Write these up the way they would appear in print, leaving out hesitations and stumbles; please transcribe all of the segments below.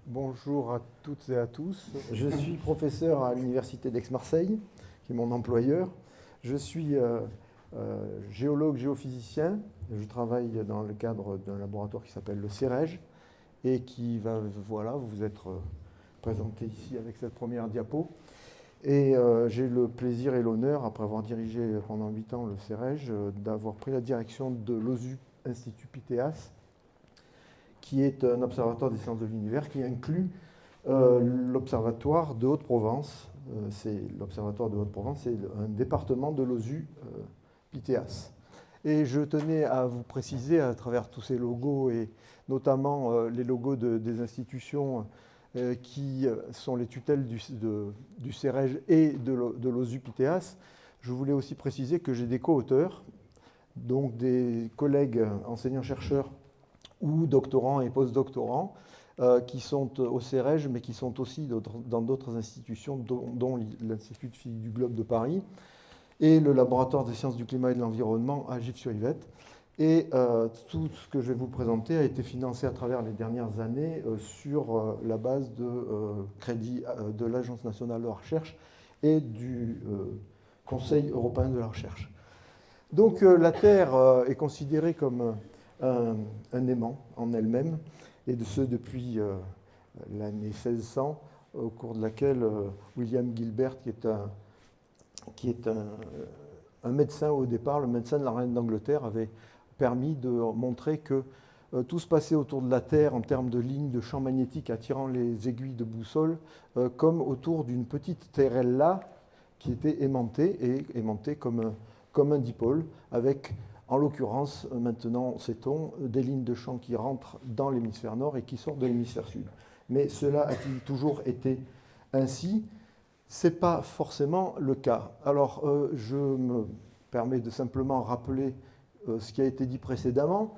Bonjour à toutes et à tous. Je suis professeur à l'Université d'Aix-Marseille, qui est mon employeur. Je suis géologue géophysicien. Je travaille dans le cadre d'un laboratoire qui s'appelle le CEREG et qui va vous être présenté ici avec cette première diapo. Et j'ai le plaisir et l'honneur, après avoir dirigé pendant 8 ans le CEREG, d'avoir pris la direction de l'OSU Institut Pythéas, qui est un observatoire des sciences de l'univers qui inclut l'Observatoire de Haute-Provence. L'Observatoire de Haute-Provence, c'est un département de l'OSU Pythéas. Et je tenais à vous préciser, à travers tous ces logos, et notamment les logos des institutions qui sont les tutelles du CEREG et de l'OSU Pythéas, je voulais aussi préciser que j'ai des co-auteurs, donc des collègues enseignants-chercheurs ou doctorants et post-doctorants qui sont au CEREG, mais qui sont aussi dans d'autres institutions, dont l'Institut de physique du globe de Paris et le laboratoire des sciences du climat et de l'environnement à Gif-sur-Yvette. Et tout ce que je vais vous présenter a été financé à travers les dernières années sur la base de crédits de l'Agence nationale de la recherche et du Conseil européen de la recherche. Donc la Terre est considérée comme un aimant en elle-même, et de ce depuis l'année 1600, au cours de laquelle William Gilbert, qui est un médecin au départ, le médecin de la reine d'Angleterre, avait permis de montrer que tout se passait autour de la Terre en termes de lignes de champ magnétique attirant les aiguilles de boussole, comme autour d'une petite terrella qui était aimantée comme un dipôle, avec, en l'occurrence, maintenant, sait-on, des lignes de champ qui rentrent dans l'hémisphère nord et qui sortent de l'hémisphère sud. Mais cela a-t-il toujours été ainsi? Ce n'est pas forcément le cas. Alors, je me permets de simplement rappeler ce qui a été dit précédemment,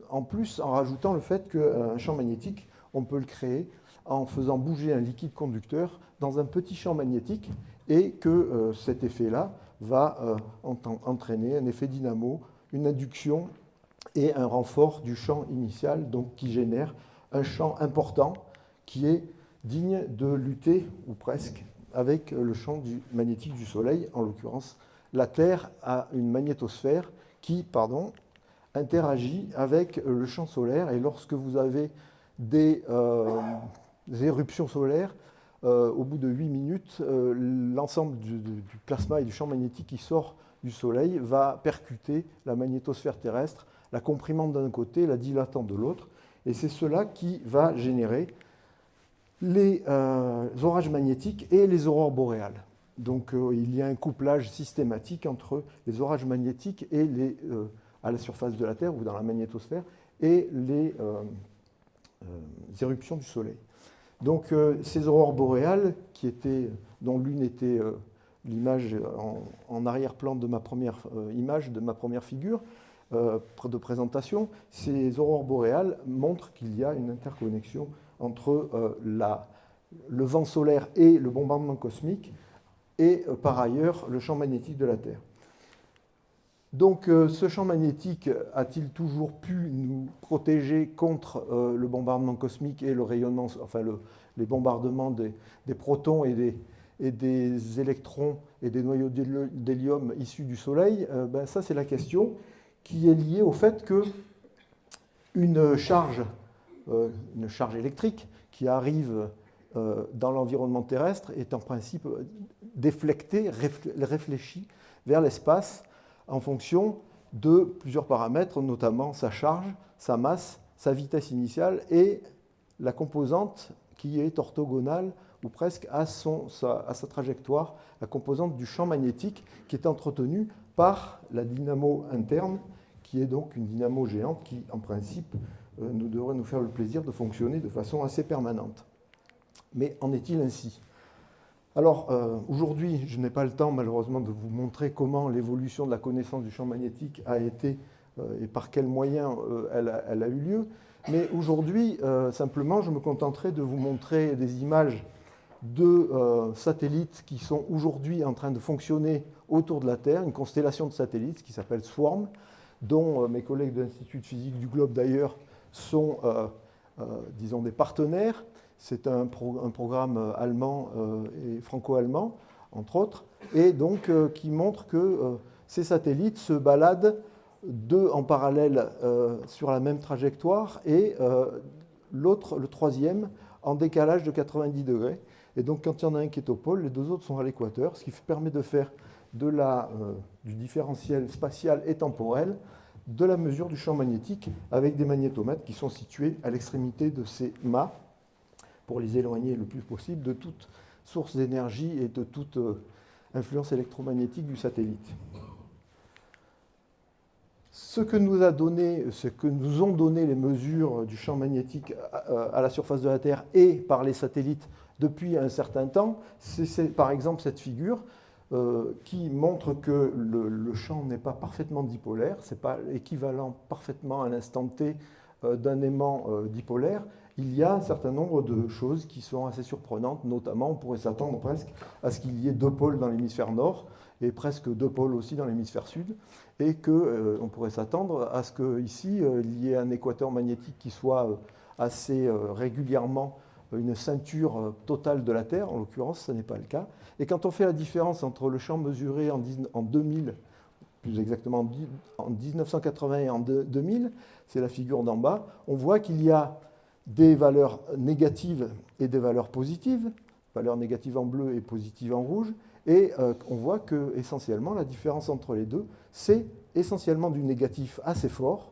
en plus en rajoutant le fait qu'un champ magnétique, on peut le créer en faisant bouger un liquide conducteur dans un petit champ magnétique, et que cet effet-là va entraîner un effet dynamo, une induction et un renfort du champ initial, donc qui génère un champ important qui est digne de lutter, ou presque, avec le champ magnétique du Soleil. En l'occurrence, la Terre a une magnétosphère qui, interagit avec le champ solaire, et lorsque vous avez des éruptions solaires, au bout de 8 minutes, l'ensemble du plasma et du champ magnétique qui sort du Soleil va percuter la magnétosphère terrestre, la comprimant d'un côté, la dilatant de l'autre, et c'est cela qui va générer les orages magnétiques et les aurores boréales. Donc il y a un couplage systématique entre les orages magnétiques et à la surface de la Terre ou dans la magnétosphère et les éruptions du Soleil. Donc ces aurores boréales, dont l'une était l'image en arrière-plan de ma première image, de ma première figure de présentation, ces aurores boréales montrent qu'il y a une interconnexion entre le vent solaire et le bombardement cosmique, et par ailleurs le champ magnétique de la Terre. Donc ce champ magnétique a-t-il toujours pu nous protéger contre le bombardement cosmique et le rayonnement, les bombardements des protons et des électrons et des noyaux d'hélium issus du Soleil? Ça, c'est la question qui est liée au fait que une charge électrique qui arrive dans l'environnement terrestre est en principe déflectée, réfléchie vers l'espace en fonction de plusieurs paramètres, notamment sa charge, sa masse, sa vitesse initiale et la composante qui est orthogonale ou presque à sa trajectoire, la composante du champ magnétique qui est entretenue par la dynamo interne, qui est donc une dynamo géante qui, en principe, devrait nous faire le plaisir de fonctionner de façon assez permanente. Mais en est-il ainsi? Alors, aujourd'hui, je n'ai pas le temps, malheureusement, de vous montrer comment l'évolution de la connaissance du champ magnétique a été et par quels moyens elle a eu lieu. Mais aujourd'hui, simplement, je me contenterai de vous montrer des images de satellites qui sont aujourd'hui en train de fonctionner autour de la Terre, une constellation de satellites qui s'appelle SWARM, dont mes collègues de l'Institut de physique du globe, d'ailleurs, sont disons, des partenaires. C'est un programme allemand et franco-allemand, entre autres, et donc qui montre que ces satellites se baladent deux en parallèle sur la même trajectoire et l'autre, le troisième, en décalage de 90 degrés. Et donc quand il y en a un qui est au pôle, les deux autres sont à l'équateur, ce qui permet de faire du différentiel spatial et temporel de la mesure du champ magnétique avec des magnétomètres qui sont situés à l'extrémité de ces mâts pour les éloigner le plus possible de toute source d'énergie et de toute influence électromagnétique du satellite. Ce que nous ont donné les mesures du champ magnétique à la surface de la Terre et par les satellites depuis un certain temps, c'est par exemple cette figure qui montre que le champ n'est pas parfaitement dipolaire, ce n'est pas équivalent parfaitement à l'instant T d'un aimant dipolaire. Il y a un certain nombre de choses qui sont assez surprenantes, notamment on pourrait s'attendre presque à ce qu'il y ait deux pôles dans l'hémisphère nord et presque deux pôles aussi dans l'hémisphère sud, et qu'on pourrait s'attendre à ce qu'ici, il y ait un équateur magnétique qui soit assez régulièrement une ceinture totale de la Terre. En l'occurrence, ce n'est pas le cas. Et quand on fait la différence entre le champ mesuré en 2000, plus exactement en 1980 et en 2000, c'est la figure d'en bas, on voit qu'il y a des valeurs négatives et des valeurs positives, valeurs négatives en bleu et positives en rouge, et on voit que essentiellement la différence entre les deux, c'est essentiellement du négatif assez fort,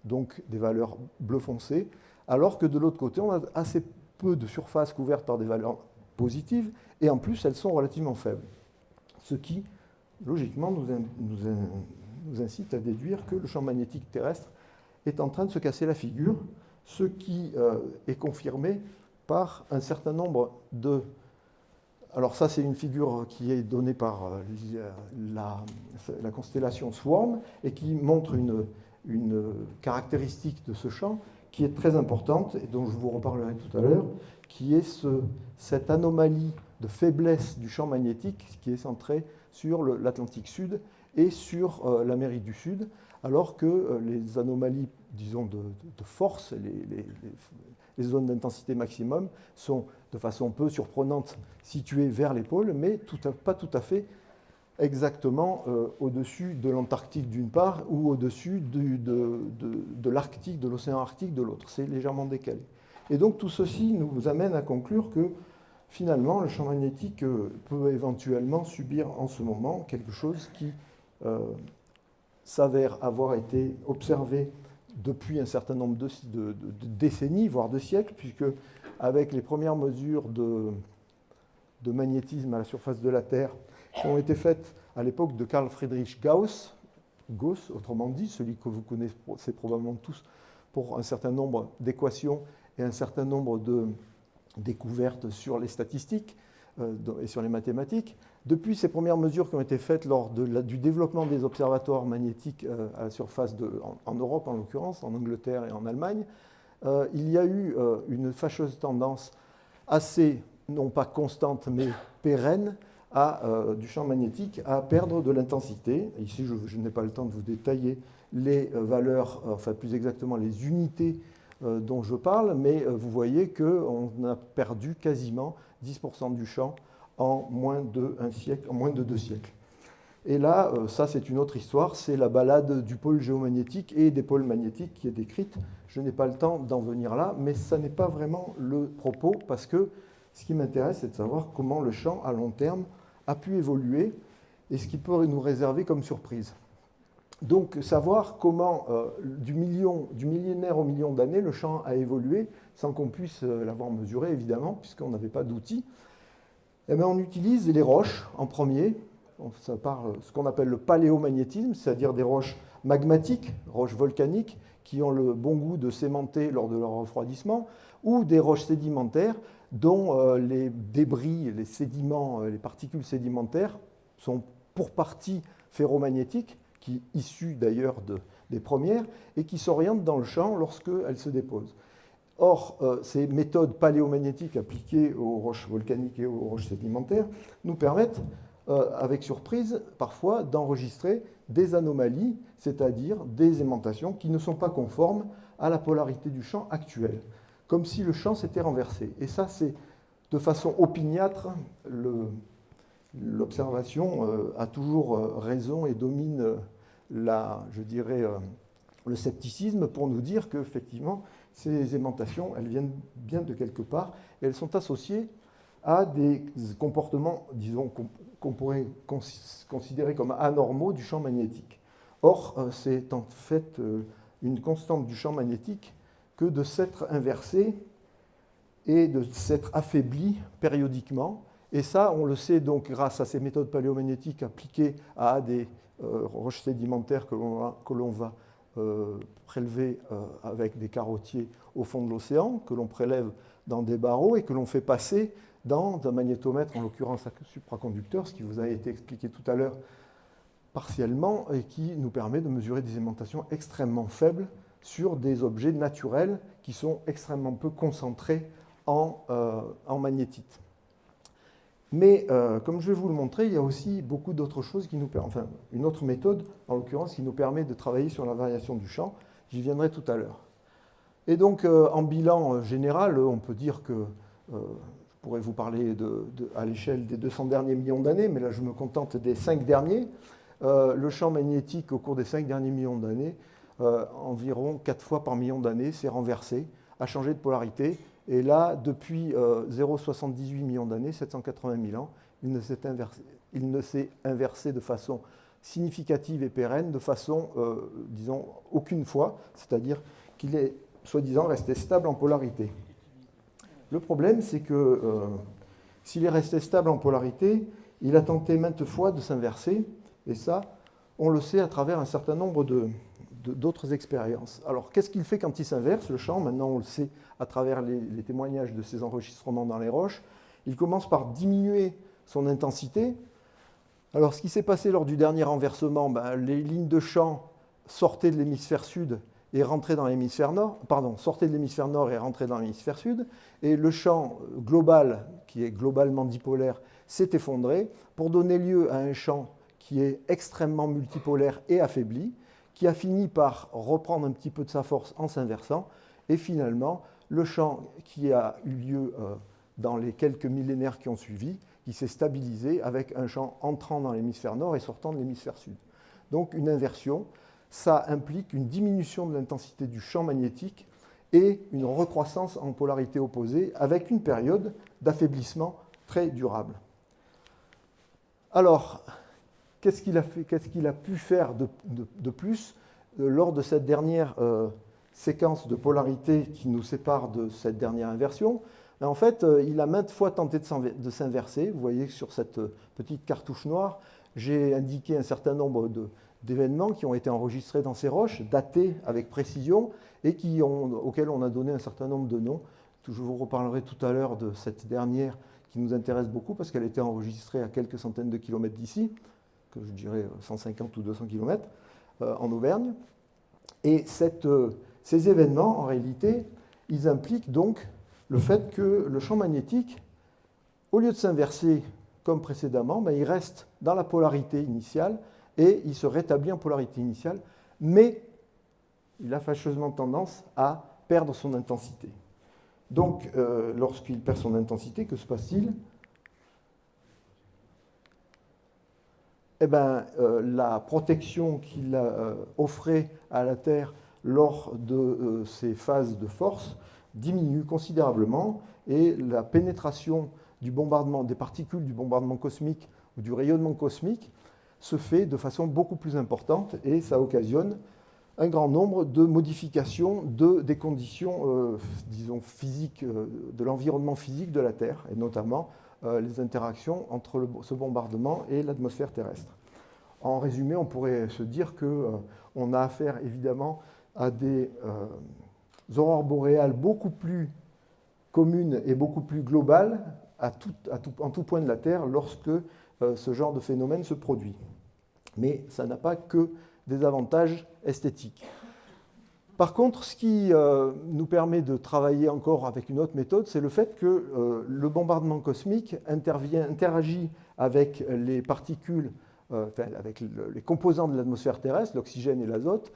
donc des valeurs bleu foncé, alors que de l'autre côté, on a assez peu de surface couverte par des valeurs positives, et en plus, elles sont relativement faibles. Ce qui, logiquement, nous incite à déduire que le champ magnétique terrestre est en train de se casser la figure, ce qui est confirmé par un certain nombre de... Alors ça, c'est une figure qui est donnée par la constellation Swarm et qui montre une caractéristique de ce champ qui est très importante et dont je vous reparlerai tout à l'heure, qui est cette anomalie de faiblesse du champ magnétique qui est centrée sur l'Atlantique Sud et sur l'Amérique du Sud, alors que les anomalies, disons, de force, les zones d'intensité maximum, sont de façon peu surprenante situées vers les pôles, mais pas tout à fait exactement au-dessus de l'Antarctique d'une part ou au-dessus de l'Arctique, de l'océan Arctique de l'autre. C'est légèrement décalé. Et donc tout ceci nous amène à conclure que finalement le champ magnétique peut éventuellement subir en ce moment quelque chose qui s'avère avoir été observé depuis un certain nombre de décennies, voire de siècles, puisque avec les premières mesures de magnétisme à la surface de la Terre qui ont été faites à l'époque de Carl Friedrich Gauss, autrement dit, celui que vous connaissez probablement tous pour un certain nombre d'équations et un certain nombre de découvertes sur les statistiques et sur les mathématiques. Depuis ces premières mesures qui ont été faites lors du développement des observatoires magnétiques à la surface en Europe en l'occurrence, en Angleterre et en Allemagne, il y a eu une fâcheuse tendance assez, non pas constante, mais pérenne, du champ magnétique à perdre de l'intensité. Ici, je n'ai pas le temps de vous détailler les valeurs, enfin plus exactement les unités dont je parle, mais vous voyez qu'on a perdu quasiment 10% du champ en moins de 2 siècles. Et là, ça c'est une autre histoire, c'est la balade du pôle géomagnétique et des pôles magnétiques qui est décrite. Je n'ai pas le temps d'en venir là, mais ça n'est pas vraiment le propos, parce que ce qui m'intéresse, c'est de savoir comment le champ à long terme a pu évoluer et ce qui peut nous réserver comme surprise. Donc savoir comment, du millénaire au million d'années, le champ a évolué, sans qu'on puisse l'avoir mesuré évidemment, puisqu'on n'avait pas d'outils. Eh bien, on utilise les roches en premier, ça parle ce qu'on appelle le paléomagnétisme, c'est-à-dire des roches magmatiques, roches volcaniques, qui ont le bon goût de s'aimanter lors de leur refroidissement, ou des roches sédimentaires dont les débris, les sédiments, les particules sédimentaires sont pour partie ferromagnétiques, qui issues d'ailleurs des premières, et qui s'orientent dans le champ lorsqu'elles se déposent. Or, ces méthodes paléomagnétiques appliquées aux roches volcaniques et aux roches sédimentaires nous permettent, avec surprise, parfois d'enregistrer des anomalies, c'est-à-dire des aimantations qui ne sont pas conformes à la polarité du champ actuel. comme si le champ s'était renversé. Et ça, c'est de façon opiniâtre, l'observation a toujours raison et domine je dirais, le scepticisme pour nous dire qu'effectivement, ces aimantations, elles viennent bien de quelque part et elles sont associées à des comportements, disons, qu'on pourrait considérer comme anormaux du champ magnétique. Or, c'est en fait une constante du champ magnétique que de s'être inversé et de s'être affaibli périodiquement. Et ça, on le sait donc grâce à ces méthodes paléomagnétiques appliquées à des roches sédimentaires que l'on va prélever avec des carottiers au fond de l'océan, que l'on prélève dans des barreaux et que l'on fait passer dans un magnétomètre, en l'occurrence un supraconducteur, ce qui vous a été expliqué tout à l'heure partiellement, et qui nous permet de mesurer des aimantations extrêmement faibles sur des objets naturels qui sont extrêmement peu concentrés en magnétite. Mais comme je vais vous le montrer, il y a aussi beaucoup d'autres choses qui nous permettent, enfin une autre méthode en l'occurrence qui nous permet de travailler sur la variation du champ. J'y viendrai tout à l'heure. Et donc en bilan général, on peut dire que je pourrais vous parler à l'échelle des 200 derniers millions d'années, mais là je me contente des 5 derniers. Le champ magnétique au cours des 5 derniers millions d'années, environ 4 fois par million d'années, s'est renversé, a changé de polarité. Et là, depuis 0,78 millions d'années, 780 000 ans, il ne s'est inversé de façon significative et pérenne, de façon, disons, aucune fois, c'est-à-dire qu'il est, soi-disant, resté stable en polarité. Le problème, c'est que s'il est resté stable en polarité, il a tenté maintes fois de s'inverser, et ça, on le sait à travers un certain nombre d'autres expériences. Alors, qu'est-ce qu'il fait quand il s'inverse, le champ? Maintenant, on le sait à travers les témoignages de ces enregistrements dans les roches. Il commence par diminuer son intensité. Alors, ce qui s'est passé lors du dernier renversement, les lignes de champ sortaient de l'hémisphère sud et rentraient dans l'hémisphère nord, sortaient de l'hémisphère nord et rentraient dans l'hémisphère sud, et le champ global, qui est globalement dipolaire, s'est effondré pour donner lieu à un champ qui est extrêmement multipolaire et affaibli, qui a fini par reprendre un petit peu de sa force en s'inversant, et finalement, le champ qui a eu lieu dans les quelques millénaires qui ont suivi, qui s'est stabilisé avec un champ entrant dans l'hémisphère nord et sortant de l'hémisphère sud. Donc une inversion, ça implique une diminution de l'intensité du champ magnétique et une recroissance en polarité opposée avec une période d'affaiblissement très durable. Alors, qu'est-ce qu'il a pu faire de plus lors de cette dernière séquence de polarité qui nous sépare de cette dernière inversion? En fait, il a maintes fois tenté de s'inverser. Vous voyez que sur cette petite cartouche noire, j'ai indiqué un certain nombre d'événements qui ont été enregistrés dans ces roches, datés avec précision, et auxquels on a donné un certain nombre de noms. Je vous reparlerai tout à l'heure de cette dernière qui nous intéresse beaucoup parce qu'elle a été enregistrée à quelques centaines de kilomètres d'ici, que je dirais 150 ou 200 kilomètres, en Auvergne. Et ces événements, en réalité, ils impliquent donc le fait que le champ magnétique, au lieu de s'inverser comme précédemment, il reste dans la polarité initiale et il se rétablit en polarité initiale, mais il a fâcheusement tendance à perdre son intensité. Donc, lorsqu'il perd son intensité, que se passe-t-il? La protection qu'il offrait à la Terre lors de ces phases de force diminue considérablement et la pénétration du bombardement, des particules du bombardement cosmique ou du rayonnement cosmique se fait de façon beaucoup plus importante et ça occasionne un grand nombre de modifications des conditions, disons, physiques, de l'environnement physique de la Terre, et notamment les interactions entre ce bombardement et l'atmosphère terrestre. En résumé, on pourrait se dire qu'on a affaire évidemment à des aurores boréales beaucoup plus communes et beaucoup plus globales en tout point de la Terre lorsque ce genre de phénomène se produit. Mais ça n'a pas que des avantages esthétiques. Par contre, ce qui nous permet de travailler encore avec une autre méthode, c'est le fait que le bombardement cosmique interagit avec les particules, avec les composants de l'atmosphère terrestre, l'oxygène et l'azote,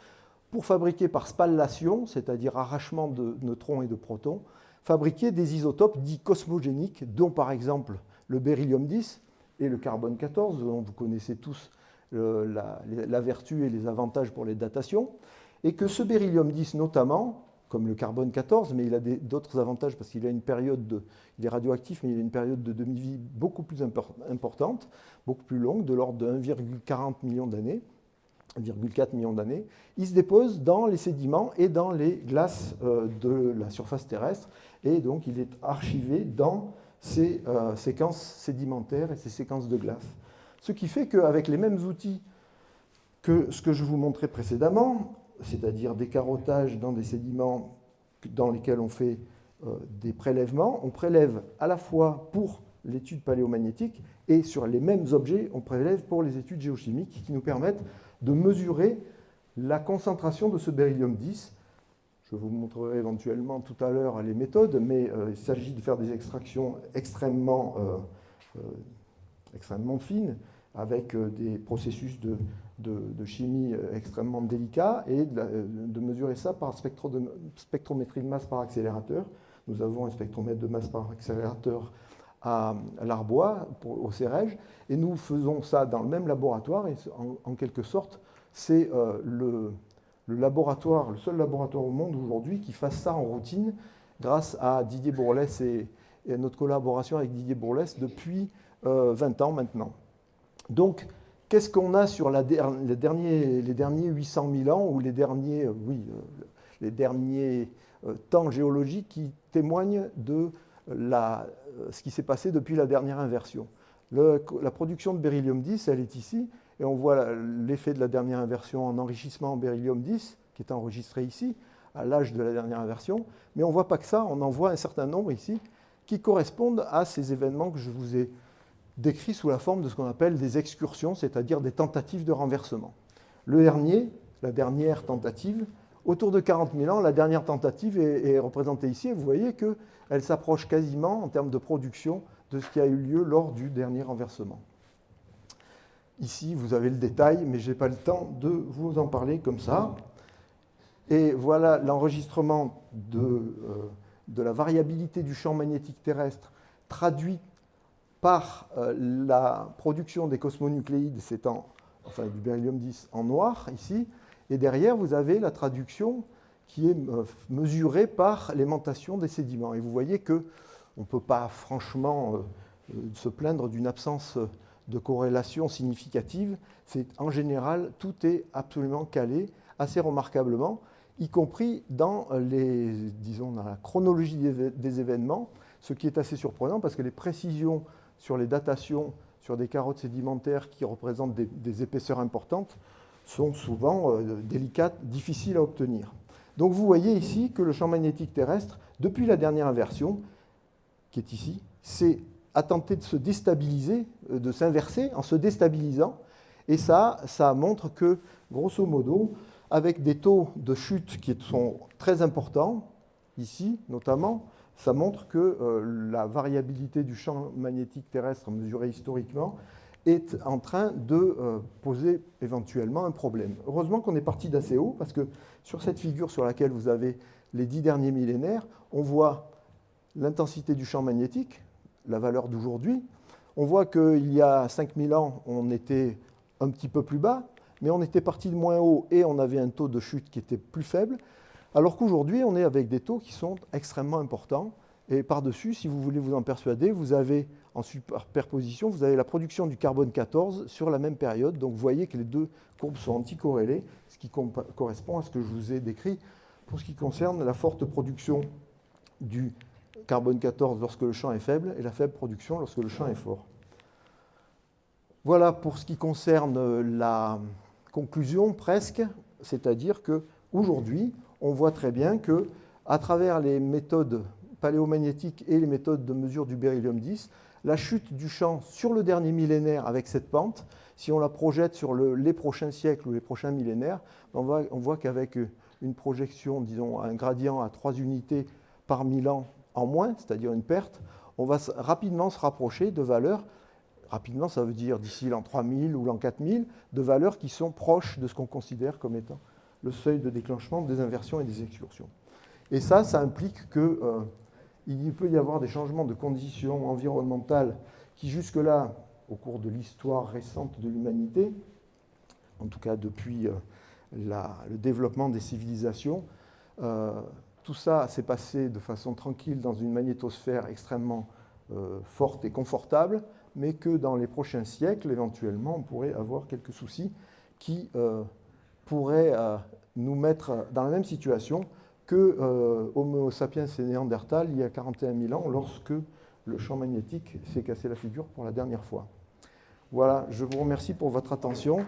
pour fabriquer par spallation, c'est-à-dire arrachement de neutrons et de protons, fabriquer des isotopes dits cosmogéniques, dont par exemple le beryllium 10 et le carbone 14, dont vous connaissez tous la vertu et les avantages pour les datations, et que ce beryllium 10 notamment, comme le carbone 14, mais il a d'autres avantages parce qu'il a une période il est radioactif, mais il a une période de demi-vie beaucoup plus importante, beaucoup plus longue, de l'ordre de 1,40 million d'années, 1,4 million d'années. Il se dépose dans les sédiments et dans les glaces de la surface terrestre, et donc il est archivé dans ces séquences sédimentaires et ces séquences de glace. Ce qui fait qu'avec les mêmes outils que ce que je vous montrais précédemment, c'est-à-dire des carottages dans des sédiments dans lesquels on fait des prélèvements, on prélève à la fois pour l'étude paléomagnétique et sur les mêmes objets, on prélève pour les études géochimiques qui nous permettent de mesurer la concentration de ce beryllium 10. Je vous montrerai éventuellement tout à l'heure les méthodes, mais il s'agit de faire des extractions extrêmement fines, avec des processus de chimie extrêmement délicats, et de mesurer ça par spectrométrie de masse par accélérateur. Nous avons un spectromètre de masse par accélérateur à l'Arbois, au CEREG, et nous faisons ça dans le même laboratoire, et en quelque sorte, c'est le seul laboratoire au monde aujourd'hui qui fasse ça en routine, grâce à Didier Bourlès et à notre collaboration avec Didier Bourlès depuis 20 ans maintenant. Donc, qu'est-ce qu'on a sur les derniers 800 000 ans, ou les derniers temps géologiques qui témoignent de ce qui s'est passé depuis la dernière inversion? La production de beryllium 10, elle est ici, et on voit l'effet de la dernière inversion en enrichissement en beryllium 10, qui est enregistré ici, à l'âge de la dernière inversion. Mais on ne voit pas que ça, on en voit un certain nombre ici, qui correspondent à ces événements que je vous ai décrits sous la forme de ce qu'on appelle des excursions, c'est-à-dire des tentatives de renversement. Le dernier, la dernière tentative, autour de 40 000 ans, la dernière tentative est représentée ici, et vous voyez qu'elle s'approche quasiment en termes de production de ce qui a eu lieu lors du dernier renversement. Ici, vous avez le détail, mais je n'ai pas le temps de vous en parler comme ça. Et voilà l'enregistrement de la variabilité du champ magnétique terrestre traduit par la production des cosmonucléides, du beryllium 10 en noir, ici. Et derrière, vous avez la traduction qui est mesurée par l'aimantation des sédiments. Et vous voyez qu'on ne peut pas franchement se plaindre d'une absence de corrélation significative. En général, tout est absolument calé, assez remarquablement, y compris dans la chronologie des événements, ce qui est assez surprenant parce que les précisions sur les datations sur des carottes sédimentaires qui représentent des épaisseurs importantes sont souvent délicates, difficiles à obtenir. Donc vous voyez ici que le champ magnétique terrestre, depuis la dernière inversion, qui est ici, a tenté de se déstabiliser, de s'inverser en se déstabilisant, et ça montre que, grosso modo, avec des taux de chute qui sont très importants, ici notamment, ça montre que la variabilité du champ magnétique terrestre mesurée historiquement est en train de poser éventuellement un problème. Heureusement qu'on est parti d'assez haut, parce que sur cette figure sur laquelle vous avez les 10 derniers millénaires, on voit l'intensité du champ magnétique, la valeur d'aujourd'hui. On voit qu'il y a 5000 ans, on était un petit peu plus bas, mais on était parti de moins haut et on avait un taux de chute qui était plus faible, alors qu'aujourd'hui, on est avec des taux qui sont extrêmement importants. Et par-dessus, si vous voulez vous en persuader, vous avez en superposition, vous avez la production du carbone 14 sur la même période. Donc vous voyez que les deux courbes sont anticorrélées, ce qui correspond à ce que je vous ai décrit pour ce qui concerne la forte production du carbone 14 lorsque le champ est faible et la faible production lorsque le champ est fort. Voilà pour ce qui concerne la conclusion presque, c'est-à-dire qu'aujourd'hui, on voit très bien qu'à travers les méthodes paléomagnétiques et les méthodes de mesure du beryllium 10, la chute du champ sur le dernier millénaire avec cette pente, si on la projette sur les prochains siècles ou les prochains millénaires, on voit qu'avec une projection, disons, un gradient à 3 unités par 1000 ans en moins, c'est-à-dire une perte, on va rapidement se rapprocher de valeurs, rapidement ça veut dire d'ici l'an 3000 ou l'an 4000, de valeurs qui sont proches de ce qu'on considère comme étant le seuil de déclenchement des inversions et des excursions. Et ça implique qu'il peut y avoir des changements de conditions environnementales qui jusque-là, au cours de l'histoire récente de l'humanité, en tout cas depuis le développement des civilisations, tout ça s'est passé de façon tranquille dans une magnétosphère extrêmement forte et confortable, mais que dans les prochains siècles, éventuellement, on pourrait avoir quelques soucis qui pourraient nous mettre dans la même situation que Homo sapiens et Néandertal il y a 41 000 ans, lorsque le champ magnétique s'est cassé la figure pour la dernière fois. Voilà, je vous remercie pour votre attention.